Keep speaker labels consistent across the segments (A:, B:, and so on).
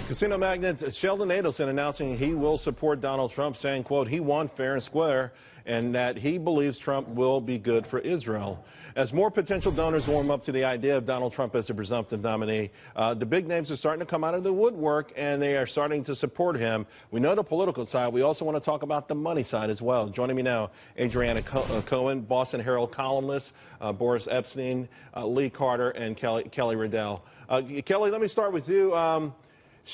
A: Casino magnate Sheldon Adelson announcing he will support Donald Trump, saying, quote, he won fair and square, and that he believes Trump will be good for Israel. As more potential donors warm up to the idea of Donald Trump as a presumptive nominee, the big names are starting to come out of the woodwork, and they are starting to support him. We know the political side. We also want to talk about the money side as well. Joining me now, Adriana Cohen, Boston Herald columnist, Boris Epshteyn, Lee Carter, and Kelly Riddell. Kelly, let me start with you.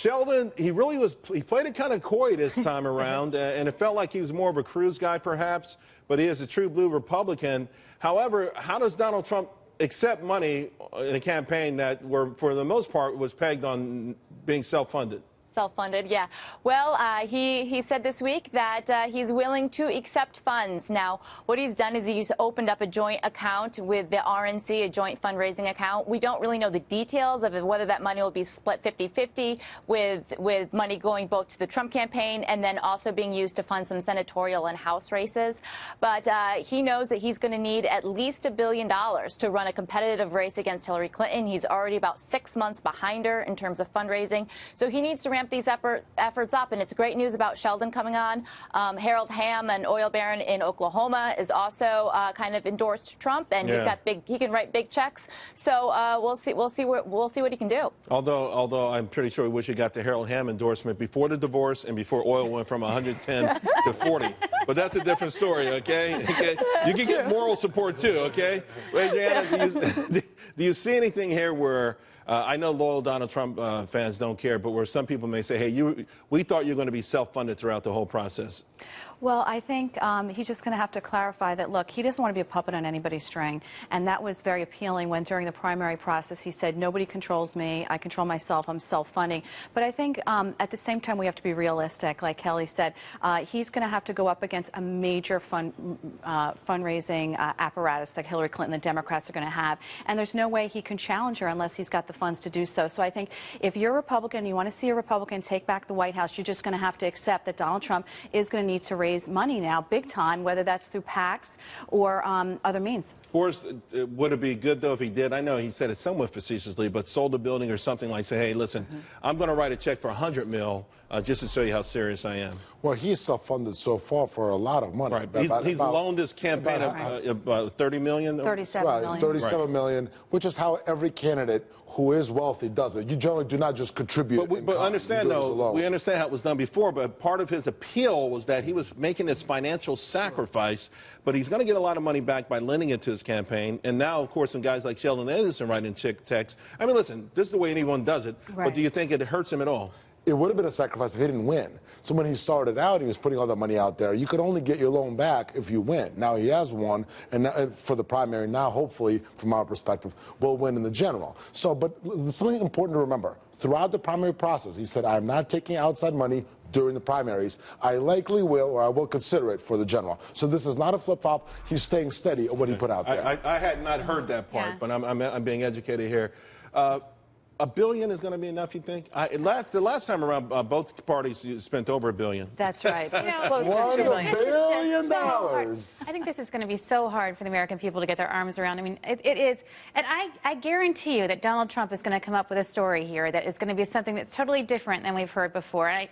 A: Sheldon, he played it kind of coy this time around, and it felt like he was more of a cruise guy perhaps, but he is a true blue Republican. However, how does Donald Trump accept money in a campaign that, for the most part, was pegged on being self-funded?
B: Self-funded, yeah. Well, he said this week that he's willing to accept funds. Now, what he's done is he's opened up a joint account with the RNC, a joint fundraising account. We don't really know the details of whether that money will be split 50-50 with money going both to the Trump campaign and then also being used to fund some senatorial and House races. But he knows that he's going to need at least $1 billion to run a competitive race against Hillary Clinton. He's already about 6 months behind her in terms of fundraising. So he needs to ramp these efforts up, and it's great news about Sheldon coming on. Herald, an oil baron in Oklahoma, is also kind of endorsed Trump, and he can write big checks. So we'll see what he can do.
A: Although I'm pretty sure we wish he got the Herald endorsement before the divorce and before oil went from 110 to 40. But that's a different story, okay? You can get moral support too, okay? Adriana, do you see anything here where I know loyal Donald Trump fans don't care, but where some people may say, hey, we thought you were going to be self-funded throughout the whole process?
C: Well, I think he's just going to have to clarify that, look, he doesn't want to be a puppet on anybody's string. And that was very appealing when during the primary process he said, nobody controls me, I control myself, I'm self-funding. But I think at the same time we have to be realistic. Like Kelly said, he's going to have to go up against a major fundraising apparatus that Hillary Clinton and the Democrats are going to have. And there's no way he can challenge her unless he's got the funds to do so. So I think if you're a Republican, you want to see a Republican take back the White House, you're just going to have to accept that Donald Trump is going to need to raise money now, big time, whether that's through PACs or other means.
A: Boris, would it be good, though, if he did? I know he said it somewhat facetiously, but sold a building or something like, say, hey, listen, I'm going to write a check for $100 million just to show you how serious I am.
D: Well, he's self-funded so far for a lot of money.
A: Right. He's loaned his campaign about $30 million?
C: $37 million.
D: $37 million, which is how every candidate who is wealthy does it. You generally do not just contribute.
A: But understand, though, we understand how it was done before, but part of his appeal was that he was making this financial sacrifice, but he's going to get a lot of money back by lending it to his campaign. And now, of course, some guys like Sheldon Adelson writing checks. I mean, listen, this is the way anyone does it, but do you think it hurts him at all?
D: It would have been a sacrifice if he didn't win. So when he started out, he was putting all that money out there. You could only get your loan back if you win. Now he has won, and for the primary, now hopefully, from our perspective, we'll win in the general. So, but something important to remember. Throughout the primary process, he said, I'm not taking outside money during the primaries. I likely will, or I will consider it for the general. So this is not a flip-flop. He's staying steady at what he put out there.
A: I had not heard that part, but I'm being educated here. $1 billion is going to be enough, you think? The last time around, both parties spent over $1 billion.
C: That's right.
D: $1 billion.
E: I think this is going to be so hard for the American people to get their arms around. I mean, it is. And I guarantee you that Donald Trump is going to come up with a story here that is going to be something that's totally different than we've heard before. And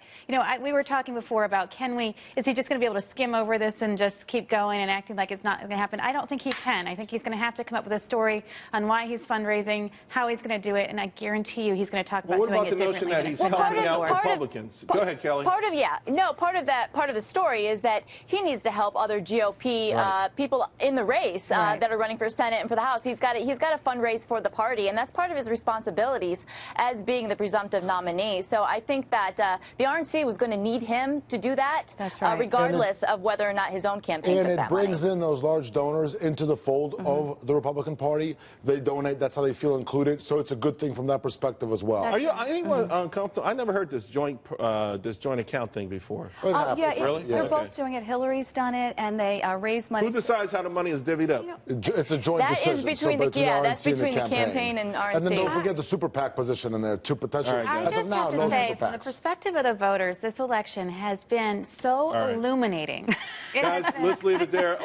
E: we were talking before about is he just going to be able to skim over this and just keep going and acting like it's not going to happen? I don't think he can. I think he's going to have to come up with a story on why he's fundraising, how he's going to do it, and I guarantee you he's going to talk about doing it differently.
A: What about the notion that he's helping out Republicans? Go ahead, Kelly.
B: Part of the story is that he needs to help other GOP people in the race that are running for Senate and for the House. He's got to fundraise for the party, and that's part of his responsibilities as being the presumptive nominee. So I think that the RNC was going to need him to do that, regardless of whether or not his own campaign took that money.
D: And it brings in those large donors into the fold of the Republican Party. They donate. That's how they feel included. So it's a good thing from that perspective as well.
A: Are anyone uncomfortable? I never heard this joint account thing before.
C: Really? They're both doing it. Hillary's done it, and they raise money.
A: Who decides how the money is divvied up?
D: It's a joint decision.
B: That is between the campaign and RNC.
D: And then don't forget the super PAC position in there, two potential.
E: I just have to say, from the perspective of the voters, this election has been so illuminating.
A: Guys, let's leave it there.